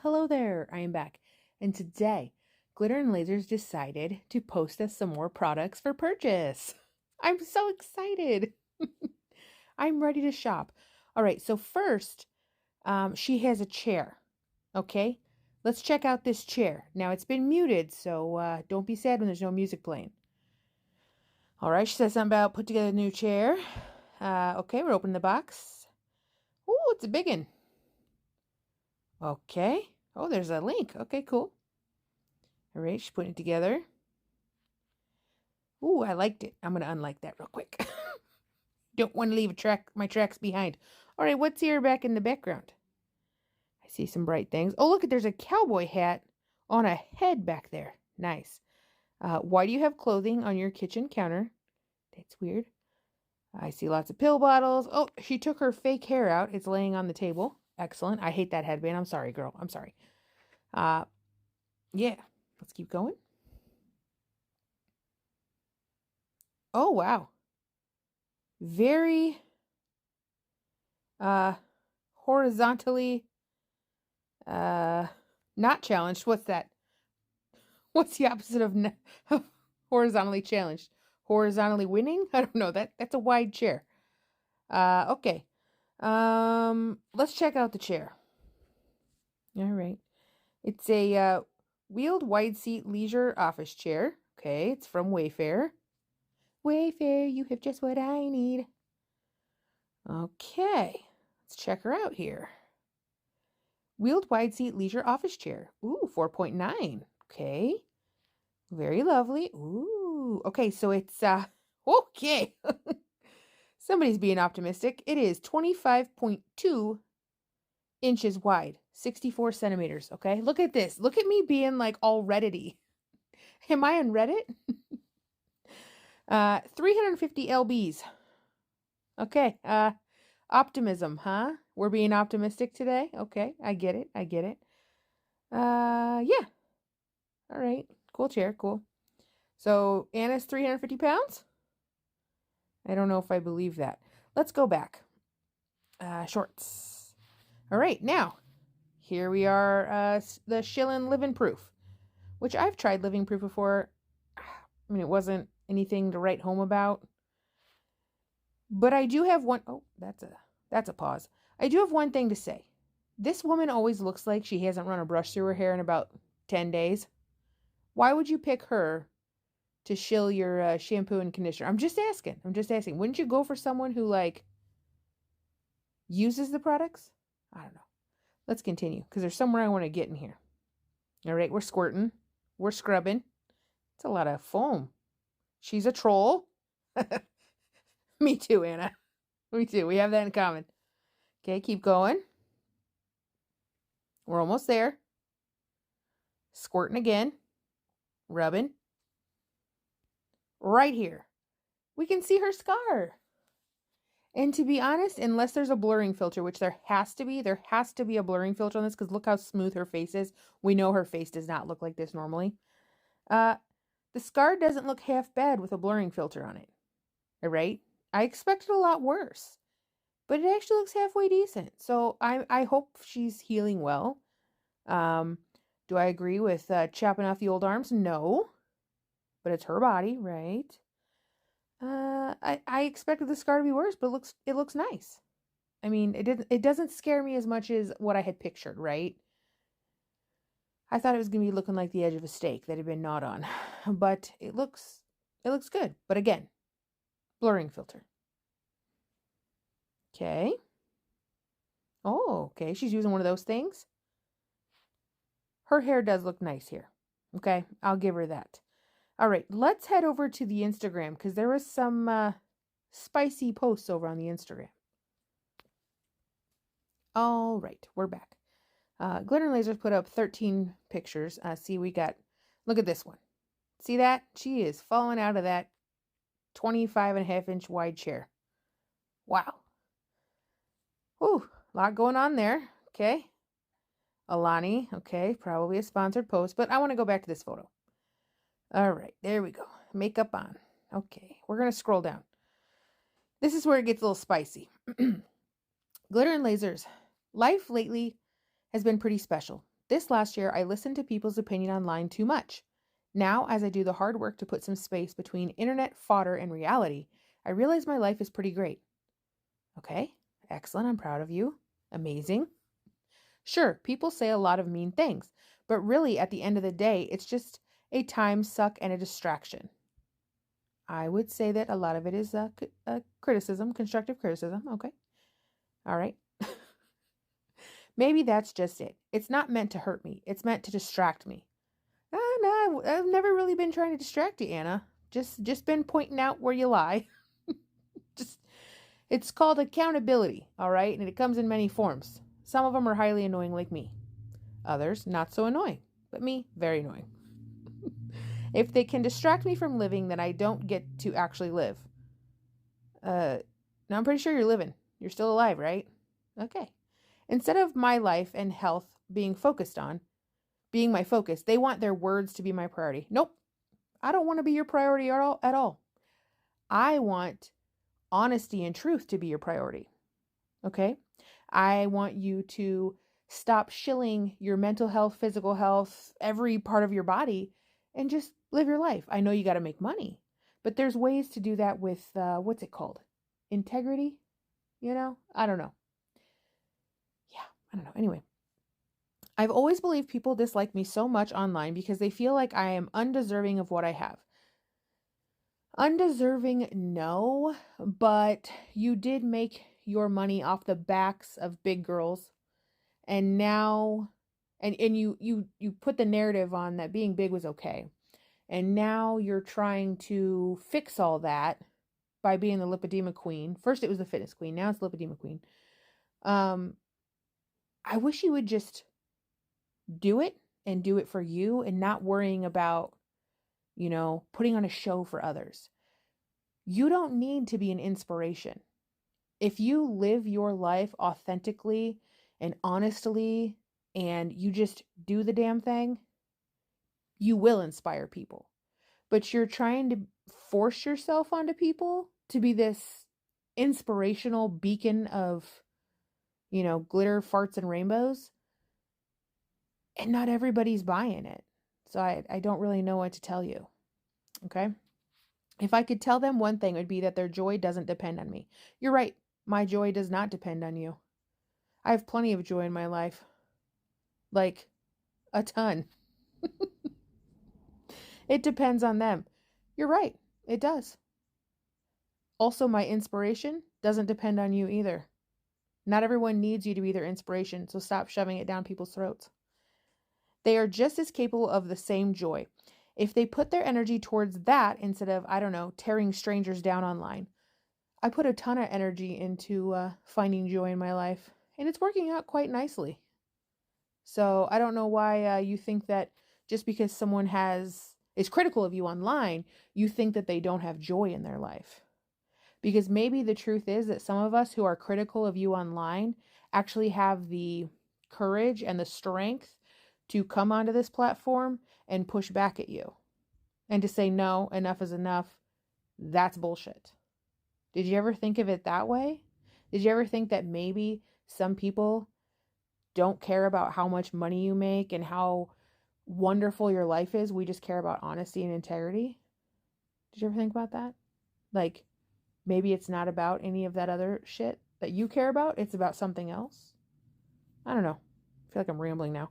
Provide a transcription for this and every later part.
Hello there, I am back. And today, Glitter and Lasers decided to post us some more products for purchase. I'm so excited. I'm ready to shop. All right, so first, she has a chair. Okay, let's check out this chair. Now, it's been muted, so don't be sad when there's no music playing. All right, she says something about put together a new chair. Okay, we're opening the box. Oh, it's a big one. Okay. Oh, there's a link. Okay, cool. All right, she's putting it together. Ooh, I liked it. I'm going to unlike that real quick. Don't want to leave my tracks behind. All right, what's here back in the background? I see some bright things. Oh, look, there's a cowboy hat on a head back there. Nice. Why do you have clothing on your kitchen counter? That's weird. I see lots of pill bottles. Oh, she took her fake hair out. It's laying on the table. Excellent. I hate that headband. I'm sorry, girl. I'm sorry. Yeah. Let's keep going. Oh, wow. Very horizontally not challenged. What's that? What's the opposite of horizontally challenged? Horizontally winning? I don't know. That's a wide chair. Okay. Let's check out the chair. All right. It's a wheeled wide seat leisure office chair. Okay, it's from Wayfair. Wayfair, you have just what I need. Okay, let's check her out here. Wheeled wide seat leisure office chair. Ooh, 4.9. Okay, very lovely. Ooh, okay, so it's okay. Somebody's being optimistic. It is 25.2 inches wide, 64 centimeters. Okay, look at this. Look at me being like all Reddit-y. Am I on Reddit? 350 lbs. Okay, optimism, huh? We're being optimistic today. Okay, I get it. Yeah. All right, cool chair, cool. So Anna's 350 pounds? I don't know if I believe that. Let's go back. Shorts. All right, now, here we are, the Shillin' Living Proof, which I've tried Living Proof before. I mean, it wasn't anything to write home about. But I do have one. Oh, that's a pause. I do have one thing to say. This woman always looks like she hasn't run a brush through her hair in about 10 days. Why would you pick her to shill your shampoo and conditioner? I'm just asking. Wouldn't you go for someone who, like, uses the products? I don't know. Let's continue, because there's somewhere I want to get in here. All right, we're squirting. We're scrubbing. It's a lot of foam. She's a troll. Me too, Anna. Me too. We have that in common. Okay, keep going. We're almost there. Squirting again. Rubbing. Right here. We can see her scar. And to be honest, unless there's a blurring filter, which there has to be a blurring filter on this, because look how smooth her face is. We know her face does not look like this normally. The scar doesn't look half bad with a blurring filter on it. All right? I expected a lot worse, but it actually looks halfway decent. So I hope she's healing well. Do I agree with chopping off the old arms? No, but it's her body, right? I expected the scar to be worse, but it looks nice. I mean, it doesn't scare me as much as what I had pictured, right? I thought it was gonna be looking like the edge of a steak that had been gnawed on, but it looks good. But again, blurring filter. Okay. Oh, okay. She's using one of those things. Her hair does look nice here. Okay, I'll give her that. All right, let's head over to the Instagram, because there was some spicy posts over on the Instagram. All right, we're back. Glitter and Lasers put up 13 pictures. See, look at this one. See that? She is falling out of that 25.5-inch wide chair. Wow. Ooh, a lot going on there. Okay. Alani, okay, probably a sponsored post, but I want to go back to this photo. All right, there we go. Makeup on. Okay, we're going to scroll down. This is where it gets a little spicy. Glitter and Lasers. Life lately has been pretty special. This last year, I listened to people's opinion online too much. Now, as I do the hard work to put some space between internet fodder and reality, I realize my life is pretty great. Okay, excellent. I'm proud of you. Amazing. Sure, people say a lot of mean things, but really, at the end of the day, it's just a time suck and a distraction. I would say that a lot of it is criticism, constructive criticism. Okay. All right. Maybe that's just it. It's not meant to hurt me. It's meant to distract me. No, I've never really been trying to distract you, Anna. Just been pointing out where you lie. It's called accountability, all right? And it comes in many forms. Some of them are highly annoying like me. Others, not so annoying. But me, very annoying. If they can distract me from living, then I don't get to actually live. Now I'm pretty sure you're living. You're still alive, right? Okay. Instead of my life and health being my focus, they want their words to be my priority. Nope. I don't want to be your priority at all. I want honesty and truth to be your priority. Okay? I want you to stop shilling your mental health, physical health, every part of your body, and just live your life. I know you got to make money, but there's ways to do that with, what's it called? Integrity? I don't know. Yeah, I don't know. Anyway, I've always believed people dislike me so much online because they feel like I am undeserving of what I have. Undeserving, no, but you did make your money off the backs of big girls. And now, and you put the narrative on that being big was okay. And now you're trying to fix all that by being the lipedema queen. First it was the fitness queen. Now it's lipedema queen. I wish you would just do it and do it for you and not worrying about, putting on a show for others. You don't need to be an inspiration. If you live your life authentically and honestly and you just do the damn thing, you will inspire people. But you're trying to force yourself onto people to be this inspirational beacon of, glitter, farts, and rainbows. And not everybody's buying it. So I don't really know what to tell you. Okay? If I could tell them one thing, it would be that their joy doesn't depend on me. You're right. My joy does not depend on you. I have plenty of joy in my life. Like, a ton. It depends on them. You're right. It does. Also, my inspiration doesn't depend on you either. Not everyone needs you to be their inspiration, so stop shoving it down people's throats. They are just as capable of the same joy. If they put their energy towards that instead of, tearing strangers down online. I put a ton of energy into finding joy in my life, and it's working out quite nicely. So I don't know why you think that just because someone is critical of you online, you think that they don't have joy in their life. Because maybe the truth is that some of us who are critical of you online actually have the courage and the strength to come onto this platform and push back at you. And to say, no, enough is enough. That's bullshit. Did you ever think of it that way? Did you ever think that maybe some people don't care about how much money you make and how wonderful your life is? We just care about honesty and integrity. Did you ever think about that? Like, maybe it's not about any of that other shit that you care about. It's about something else. I don't know. I feel like I'm rambling now.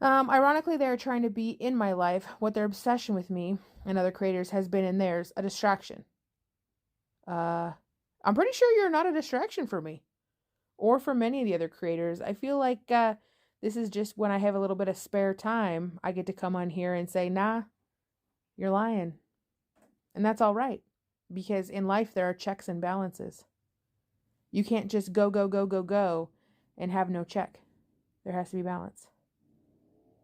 Ironically, they're trying to be in my life what their obsession with me and other creators has been in theirs, a distraction. I'm pretty sure you're not a distraction for me or for many of the other creators. I feel like this is just when I have a little bit of spare time, I get to come on here and say, nah, you're lying. And that's all right, because in life there are checks and balances. You can't just go and have no check. There has to be balance.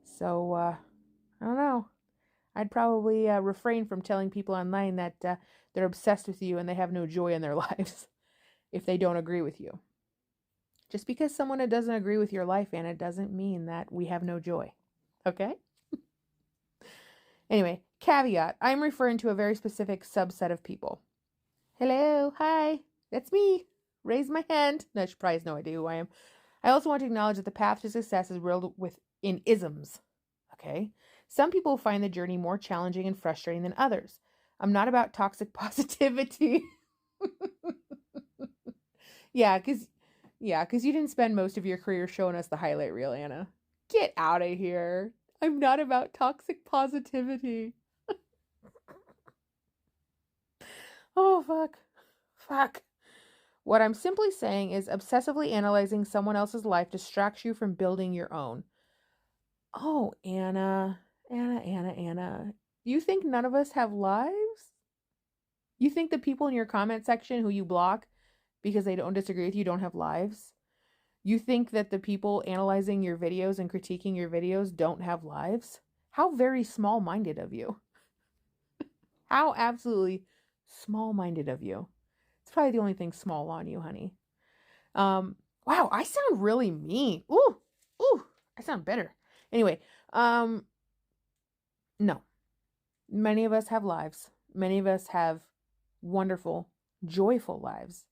So, I don't know. I'd probably refrain from telling people online that they're obsessed with you and they have no joy in their lives if they don't agree with you. Just because someone doesn't agree with your life, Anna, doesn't mean that we have no joy. Okay? Anyway, caveat. I'm referring to a very specific subset of people. Hello, hi, that's me. Raise my hand. No, she probably has no idea who I am. I also want to acknowledge that the path to success is riddled with in isms. Okay. Some people find the journey more challenging and frustrating than others. I'm not about toxic positivity. Yeah, because you didn't spend most of your career showing us the highlight reel, Anna. Get out of here. I'm not about toxic positivity. Oh, fuck. Fuck. What I'm simply saying is obsessively analyzing someone else's life distracts you from building your own. Oh, Anna. You think none of us have lives? You think the people in your comment section who you block because they don't disagree with you don't have lives? You think that the people analyzing your videos and critiquing your videos don't have lives? How very small-minded of you. How absolutely small-minded of you. It's probably the only thing small on you, honey. Wow, I sound really mean. Ooh, I sound bitter. Anyway, no. Many of us have lives. Many of us have wonderful, joyful lives.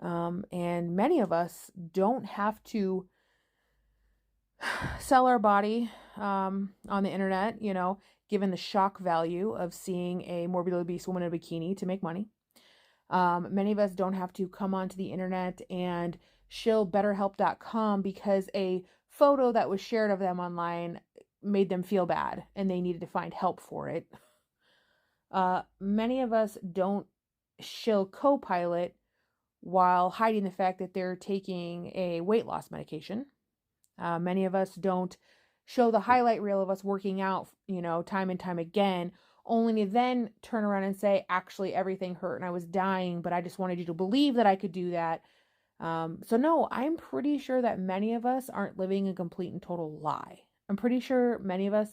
And many of us don't have to sell our body on the internet, given the shock value of seeing a morbidly obese woman in a bikini to make money. Many of us don't have to come onto the internet and shill betterhelp.com because a photo that was shared of them online made them feel bad and they needed to find help for it. Many of us don't shill Copilot while hiding the fact that they're taking a weight loss medication. Many of us don't show the highlight reel of us working out, time and time again, only to then turn around and say, actually, everything hurt and I was dying, but I just wanted you to believe that I could do that. So no, I'm pretty sure that many of us aren't living a complete and total lie. I'm pretty sure many of us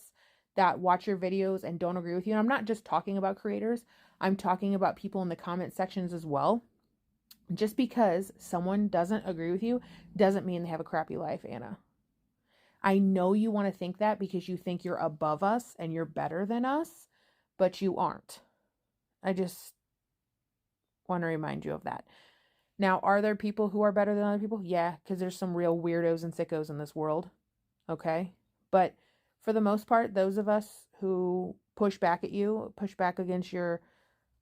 that watch your videos and don't agree with you, and I'm not just talking about creators, I'm talking about people in the comment sections as well. Just because someone doesn't agree with you doesn't mean they have a crappy life, Anna. I know you want to think that because you think you're above us and you're better than us, but you aren't. I just want to remind you of that. Now, are there people who are better than other people? Yeah, because there's some real weirdos and sickos in this world. Okay? But for the most part, those of us who push back at you, push back against your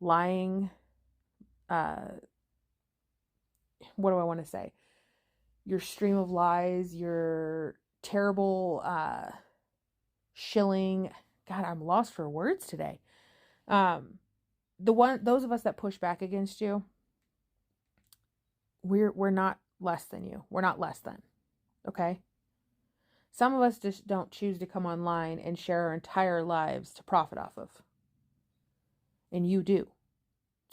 lying, what do I want to say? Your stream of lies, your terrible shilling. God, I'm lost for words today. Those of us that push back against you, we're not less than you. We're not less than. Okay? Some of us just don't choose to come online and share our entire lives to profit off of. And you do.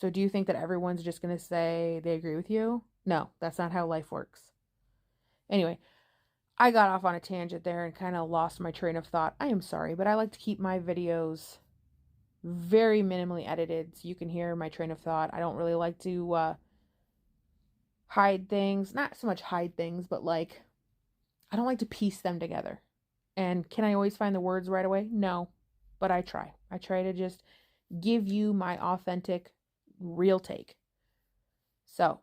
So do you think that everyone's just going to say they agree with you? No, that's not how life works. Anyway, I got off on a tangent there and kind of lost my train of thought. I am sorry, but I like to keep my videos very minimally edited so you can hear my train of thought. I don't really like to hide things. Not so much hide things, but I don't like to piece them together. And can I always find the words right away? No, but I try. I try to just give you my authentic, real take. So,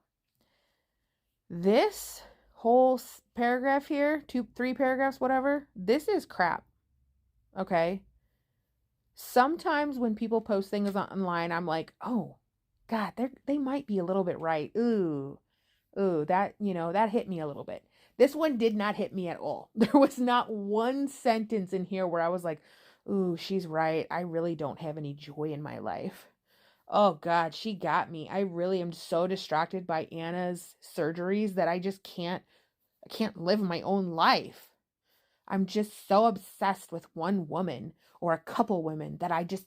this whole paragraph here, 3 paragraphs, whatever, this is crap. Okay? Sometimes when people post things online, I'm like, oh, God, they might be a little bit right. Ooh, that, that hit me a little bit. This one did not hit me at all. There was not one sentence in here where I was like, ooh, she's right. I really don't have any joy in my life. Oh God, she got me. I really am so distracted by Anna's surgeries that I can't live my own life. I'm just so obsessed with one woman or a couple women that I just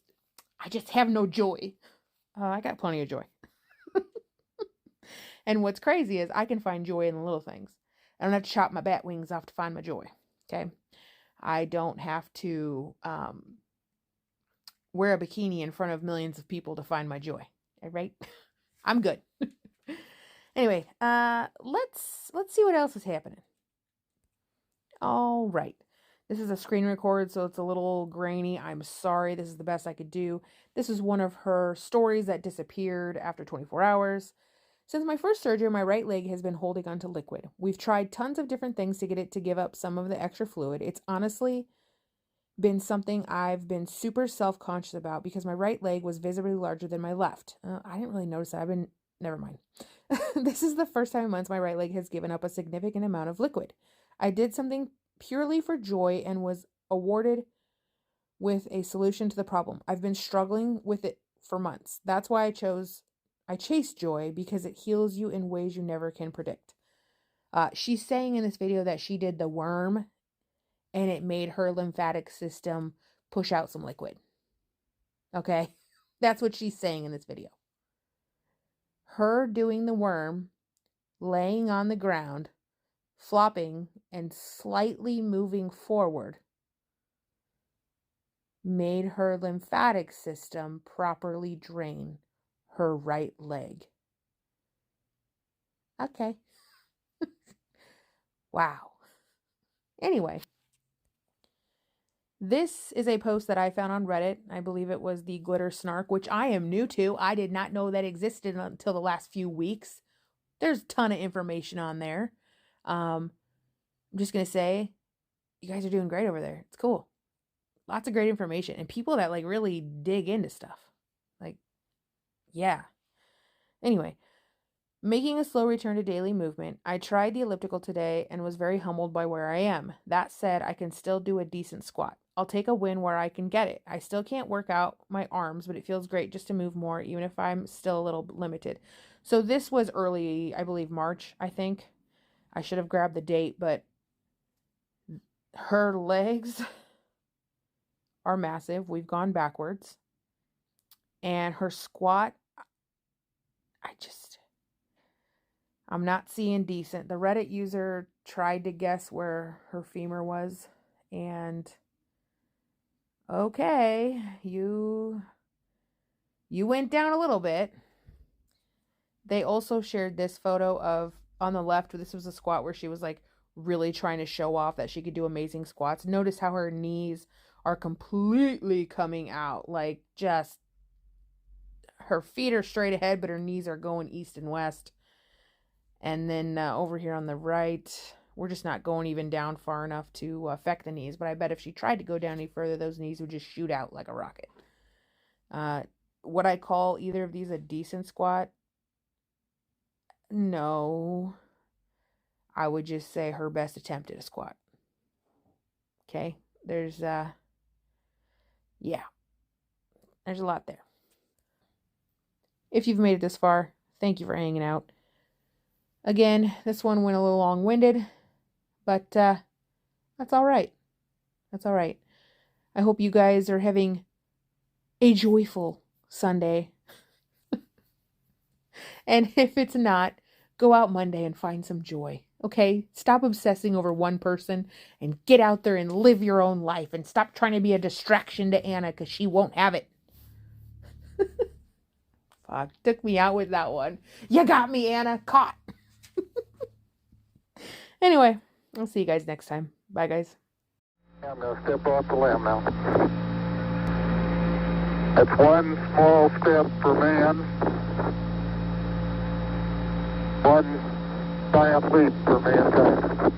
have no joy. I got plenty of joy. And what's crazy is I can find joy in the little things. I don't have to chop my bat wings off to find my joy. Okay. I don't have to wear a bikini in front of millions of people to find my joy. All right? I'm good. Anyway, let's see what else is happening. All right. This is a screen record, so it's a little grainy. I'm sorry. This is the best I could do. This is one of her stories that disappeared after 24 hours. Since my first surgery, my right leg has been holding onto liquid. We've tried tons of different things to get it to give up some of the extra fluid. It's honestly been something I've been super self-conscious about because my right leg was visibly larger than my left. I didn't really notice that. Never mind. This is the first time in months my right leg has given up a significant amount of liquid. I did something purely for joy and was awarded with a solution to the problem. I've been struggling with it for months. That's why I chase joy, because it heals you in ways you never can predict. She's saying in this video that she did the worm and it made her lymphatic system push out some liquid. Okay? That's what she's saying in this video. Her doing the worm, laying on the ground, flopping, and slightly moving forward made her lymphatic system properly drain her right leg. Okay. Wow. Anyway, this is a post that I found on Reddit. I believe it was the Glitter Snark, which I am new to. I did not know that existed until the last few weeks. There's a ton of information on there. I'm just going to say, you guys are doing great over there. It's cool. Lots of great information and people that like really dig into stuff. Like, yeah. Anyway, making a slow return to daily movement. I tried the elliptical today and was very humbled by where I am. That said, I can still do a decent squat. I'll take a win where I can get it. I still can't work out my arms, but it feels great just to move more, even if I'm still a little limited. So this was early, I believe March, I think. I should have grabbed the date, but her legs are massive. We've gone backwards. And her squat, I'm not seeing decent. The Reddit user tried to guess where her femur was. And okay, you went down a little bit. They also shared this photo of, on the left, this was a squat where she was like really trying to show off that she could do amazing squats. Notice how her knees are completely coming out. Like, just, her feet are straight ahead, but her knees are going east and west. And then over here on the right, we're just not going even down far enough to affect the knees. But I bet if she tried to go down any further, those knees would just shoot out like a rocket. Would I call either of these a decent squat? No. I would just say her best attempt at a squat. Okay? There's a lot there. If you've made it this far, thank you for hanging out. Again, this one went a little long-winded, but that's all right. That's all right. I hope you guys are having a joyful Sunday. And if it's not, go out Monday and find some joy. Okay? Stop obsessing over one person and get out there and live your own life, and stop trying to be a distraction to Anna, because she won't have it. Fuck, took me out with that one. You got me, Anna. Caught. Anyway, I'll see you guys next time. Bye, guys. I'm going to step off the limb now. That's one small step for man, one giant leap for mankind.